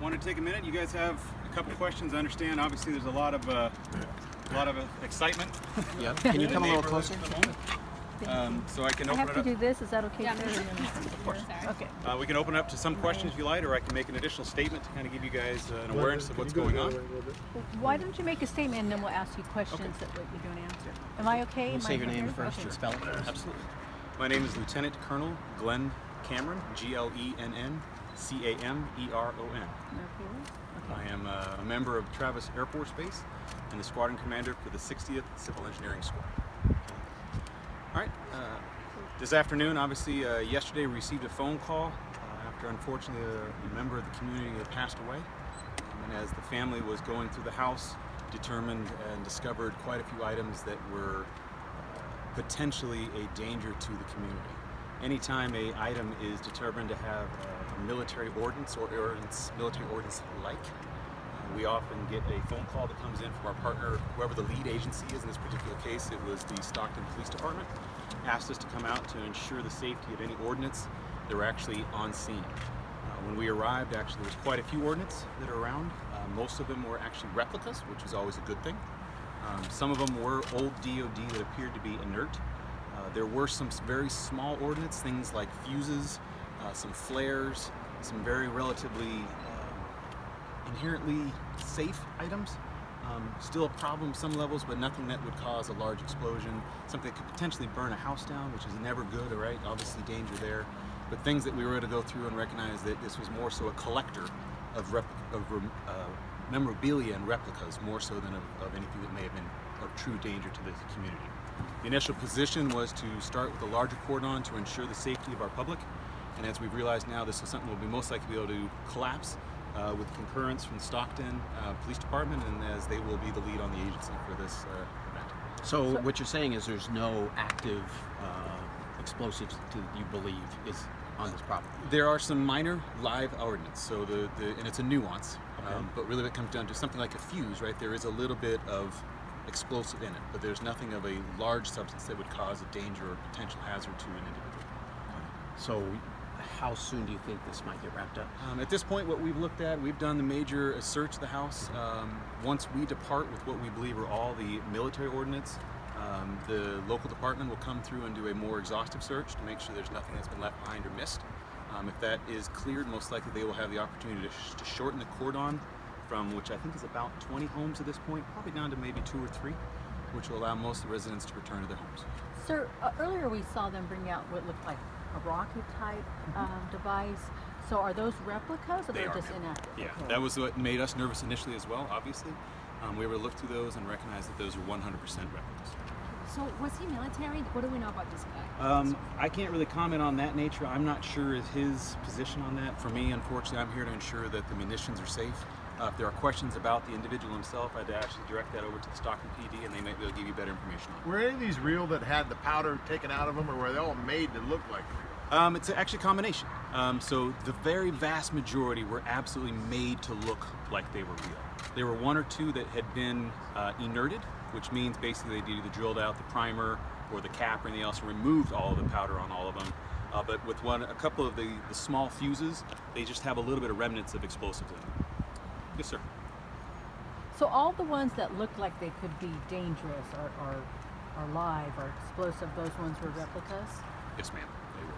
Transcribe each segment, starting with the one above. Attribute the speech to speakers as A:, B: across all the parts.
A: Want to take a minute? You guys have a couple questions. I understand. Obviously, there's a lot of excitement.
B: Yeah. Can you come a little closer?
A: At the moment. So I can
C: I
A: open
C: have
A: it
C: to
A: up.
C: do this. Is that okay?
D: Yeah.
A: Of course.
C: Okay.
A: We can open up to some questions if you like, or I can make an additional statement to kind of give you guys an awareness of what's going on.
C: Why don't you make a statement and then we'll ask you questions that you're going to answer. Am I okay?
B: Can you say your name first
C: Okay.
B: and spell it first?
A: Absolutely. My name is Lieutenant Colonel Glenn Cameron, Glenn Cameron.
C: Okay.
A: I am a member of Travis Air Force Base and the squadron commander for the 60th Civil Engineering Squad. All right. This afternoon, obviously, yesterday we received a phone call after, unfortunately, a member of the community had passed away. And as the family was going through the house, determined and discovered quite a few items that were potentially a danger to the community. Anytime a item is determined to have a military ordnance or military ordnance like, we often get a phone call that comes in from our partner, whoever the lead agency is. In this particular case, it was the Stockton Police Department, asked us to come out to ensure the safety of any ordnance that were actually on scene. When we arrived, actually, there was quite a few ordnance that are around. Most of them were actually replicas, which is always a good thing. Some of them were old DOD that appeared to be inert. There were some very small ordnance, things like fuses, some flares, some very relatively inherently safe items. Still a problem at some levels, but nothing that would cause a large explosion. Something that could potentially burn a house down, which is never good, all right? Obviously danger there. But things that we were able to go through and recognize that this was more so a collector of memorabilia and replicas, more so than of anything that may have been of true danger to the community. The initial position was to start with a larger cordon to ensure the safety of our public. And as we've realized now, this is something we'll be most likely be able to collapse with concurrence from the Stockton Police Department, and as they will be the lead on the agency for this event.
B: So what you're saying is there's no active explosives you believe is on this property?
A: There are some minor live ordnance, so and it's a nuance,
B: Okay.
A: but really it comes down to something like a fuse, right? There is a little bit of explosive in it, but there's nothing of a large substance that would cause a danger or potential hazard to an individual.
B: So how soon do you think this might get wrapped up?
A: At this point, what we've looked at, we've done the major search of the house. Once we depart with what we believe are all the military ordnance, the local department will come through and do a more exhaustive search to make sure there's nothing that's been left behind or missed. If that is cleared, most likely they will have the opportunity to shorten the cordon from, which I think is about 20 homes at this point, probably down to maybe 2 or 3, which will allow most of the residents to return to their homes.
C: Sir, earlier we saw them bring out what looked like a rocket type device. So are those replicas or
A: They
C: they're
A: are,
C: just
A: ma'am.
C: inactive?
A: Yeah,
C: Okay.
A: that was what made us nervous initially as well, obviously. We were able to look through those and recognize that those are 100% replicas.
D: So was he military? What do we know about this guy?
A: I can't really comment on that nature. I'm not sure is his position on that. For me, unfortunately, I'm here to ensure that the munitions are safe. If there are questions about the individual himself, I'd actually direct that over to the Stockton PD, and they might be able to give you better information on it.
E: Were any of these real that had the powder taken out of them, or were they all made to look like real?
A: It's actually a combination. So the very vast majority were absolutely made to look like they were real. There were 1 or 2 that had been inerted, which means basically they either drilled out the primer or the cap or anything else and removed all of the powder on all of them. But with a couple of the small fuses, they just have a little bit of remnants of explosives in them. Yes, sir.
C: So all the ones that look like they could be dangerous or live or explosive, those ones were replicas?
A: Yes, ma'am. They were.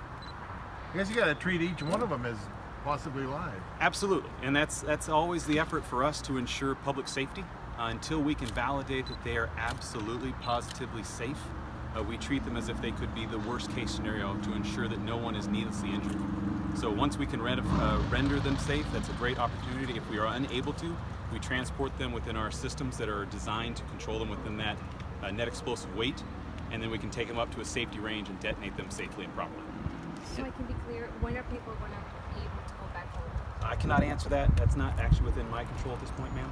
E: I guess you got to treat each one of them as possibly live.
A: Absolutely, and that's always the effort for us to ensure public safety. Until we can validate that they are absolutely, positively safe, we treat them as if they could be the worst case scenario to ensure that no one is needlessly injured. So once we can render them safe, that's a great opportunity. If we are unable to, we transport them within our systems that are designed to control them within that net explosive weight, and then we can take them up to a safety range and detonate them safely and properly.
D: So I can be clear, when are people going to be able to go back home?
A: I cannot answer that. That's not actually within my control at this point, ma'am.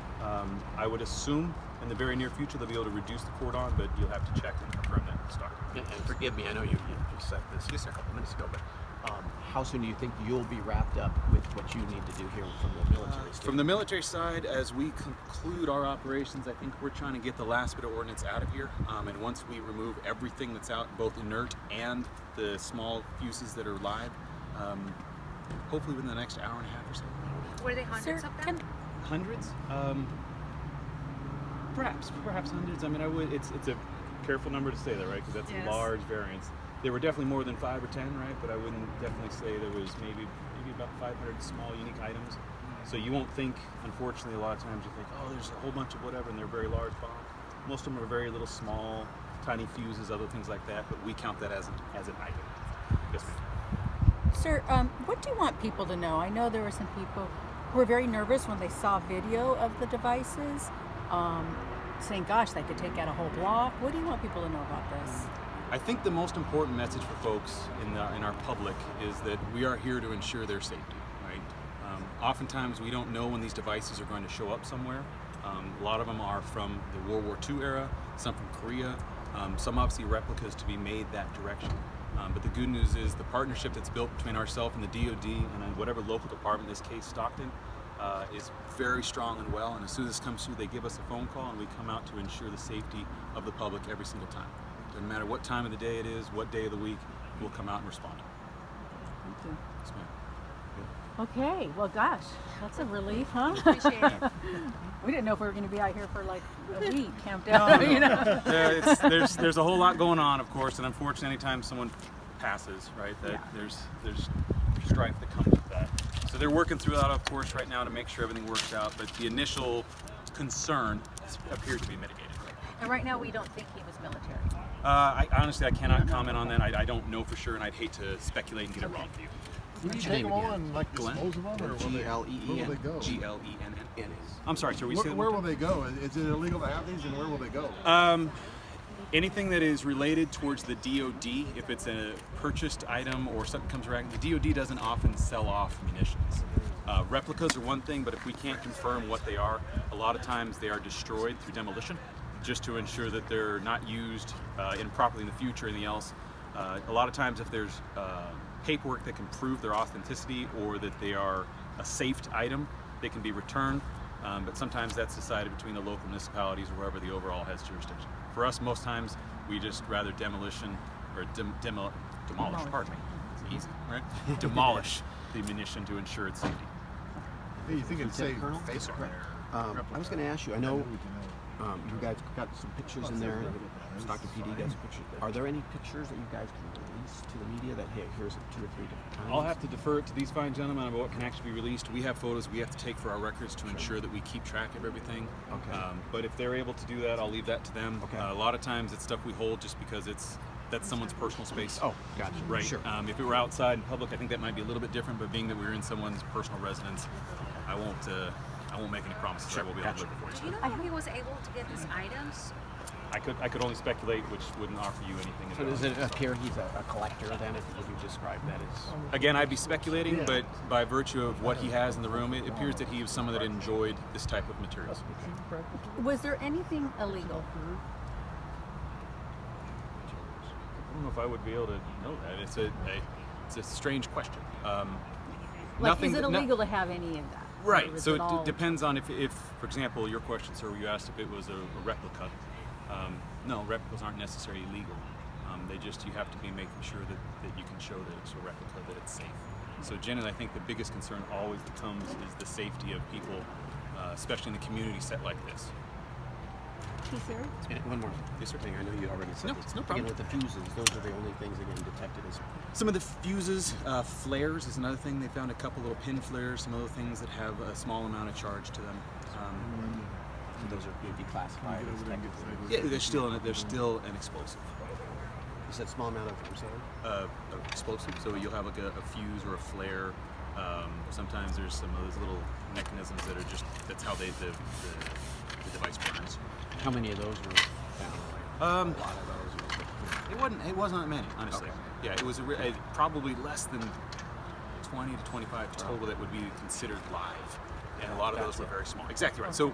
A: I would assume in the very near future they'll be able to reduce the cordon, but you'll have to check and confirm that with Stockton.
B: And forgive me, I know you just said this a couple minutes ago, but how soon do you think you'll be wrapped up with what you need to do here from the military standpoint?
A: From the military side, as we conclude our operations, I think we're trying to get the last bit of ordnance out of here. And once we remove everything that's out, both inert and the small fuses that are live, hopefully within the next hour and a half or so.
D: Were they hundreds
C: Sir,
D: of them?
A: Hundreds? Perhaps hundreds. I mean, it's a careful number to say that, right? Because that's
D: Yes.
A: a large variance. There were definitely more than 5 or 10, right? But I wouldn't definitely say there was maybe about 500 small unique items. So you won't think, unfortunately, a lot of times you think, oh, there's a whole bunch of whatever, and they're very large bombs. Most of them are very little small, tiny fuses, other things like that. But we count that as an item. Yes, ma'am.
C: Sir, what do you want people to know? I know there were some people who were very nervous when they saw video of the devices, saying, gosh, they could take out a whole block. What do you want people to know about this?
A: I think the most important message for folks in our public is that we are here to ensure their safety, right? Oftentimes we don't know when these devices are going to show up somewhere. A lot of them are from the World War II era, some from Korea, some obviously replicas to be made that direction. But the good news is the partnership that's built between ourselves and the DoD and then whatever local department, in this case Stockton, is very strong and well. And as soon as this comes through, they give us a phone call and we come out to ensure the safety of the public every single time. Doesn't matter what time of the day it is, what day of the week, we'll come out and respond.
C: Thank you.
A: Yes, ma'am.
C: Okay, well, gosh, that's a relief, huh?
D: Appreciate it.
C: We didn't know if we were going to be out here for like a week, camped out, you know.
A: Yeah, there's a whole lot going on, of course, and unfortunately, anytime someone passes, right, that there's strife that comes with that. So they're working through that, of course, right now to make sure everything works out. But the initial concern appears to be mitigated.
C: And right now, we don't think he was military.
A: I honestly cannot comment on that. I don't know for sure, and I'd hate to speculate and get it wrong for you.
E: Will you
B: What's your
E: take
B: name
E: them all
B: again?
E: and like
A: Glenn?
E: dispose of them, or will they, where will they go?
A: Glenn. I'm sorry, sir.
E: Where will they go? Is it illegal to have these, and where will they go?
A: Anything that is related towards the DoD, if it's a purchased item or something comes around, the DoD doesn't often sell off munitions. Replicas are one thing, but if we can't confirm what they are, a lot of times they are destroyed through demolition, just to ensure that they're not used improperly in the future or anything else. A lot of times if there's paperwork that can prove their authenticity or that they are a safed item, they can be returned. But sometimes that's decided between the local municipalities or wherever the overall has jurisdiction. For us, most times, we just rather demolition or demolish, pardon me, it's easy, right? Demolish the munition to ensure its safety.
E: Hey, you think it'd say
B: Colonel?
E: face on there?
B: I was going to ask you, I know you guys got some pictures in there, Stockton PD got some pictures. Are there any pictures that you guys can release to the media that, hey, here's 2 or 3 different times?
A: I'll have to defer it to these fine gentlemen about what can actually be released. We have photos we have to take for our records to ensure that we keep track of everything.
B: Okay.
A: But if they're able to do that, I'll leave that to them.
B: Okay.
A: A lot of times it's stuff we hold just because that's someone's personal space.
B: Oh, gotcha.
A: Right.
B: Sure.
A: If it were outside in public, I think that might be a little bit different. But being that we're in someone's personal residence, I won't make any promises.
B: Sure.
A: I will be able
B: Gotcha.
A: to look for you.
D: Do you know how he was able to get these items?
A: I could only speculate, which wouldn't offer you anything.
B: So does it appear he's a collector then, if you describe that as...
A: Again, I'd be speculating, but by virtue of what he has in the room, it appears that he was someone that enjoyed this type of materials.
C: Was there anything illegal?
A: I don't know if I would be able to know that. It's a strange question.
C: Like, is it illegal to have any of that?
A: Right.
C: Or is
A: So
C: it all-
A: it depends on if, for example, your question, sir, you asked if it was a replica. No, replicas aren't necessarily illegal. You have to be making sure that you can show that it's a replica, that it's safe. So generally, I think the biggest concern always becomes is the safety of people, especially in the community set like this.
C: Hey, sir?
B: And one more thing, I know you already said
A: No,
B: this.
A: it's no problem.
B: Again, with the fuses, those are the only things, again, detected as...
A: Some of the fuses, flares is another thing. They found a couple little pin flares, some other things that have a small amount of charge to them.
B: And those are maybe classified as technically...
A: Yeah, there's still an explosive.
B: You said small amount of, I'm sorry?
A: Explosive. So you'll have like a fuse or a flare. Sometimes there's some of those little mechanisms that are that's how the device burns.
B: How many of those were found? A lot of those.
A: It wasn't that many, honestly.
B: Okay.
A: Yeah, it was probably less than 20 to 25 total that would be considered live, and a lot of those were very small. Exactly right. So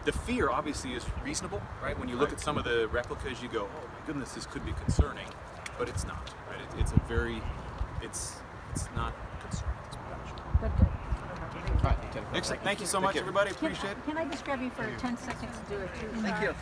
A: the fear obviously is reasonable, right? When you look at some of the replicas, you go, "Oh my goodness, this could be concerning," but it's not. Right? It's not concerning.
C: Good.
B: All right, Lieutenant.
A: Excellent. Thank you so much, everybody.
C: Can,
A: Appreciate it.
C: can I just grab you for 10 seconds to do a 2?
B: Thank you.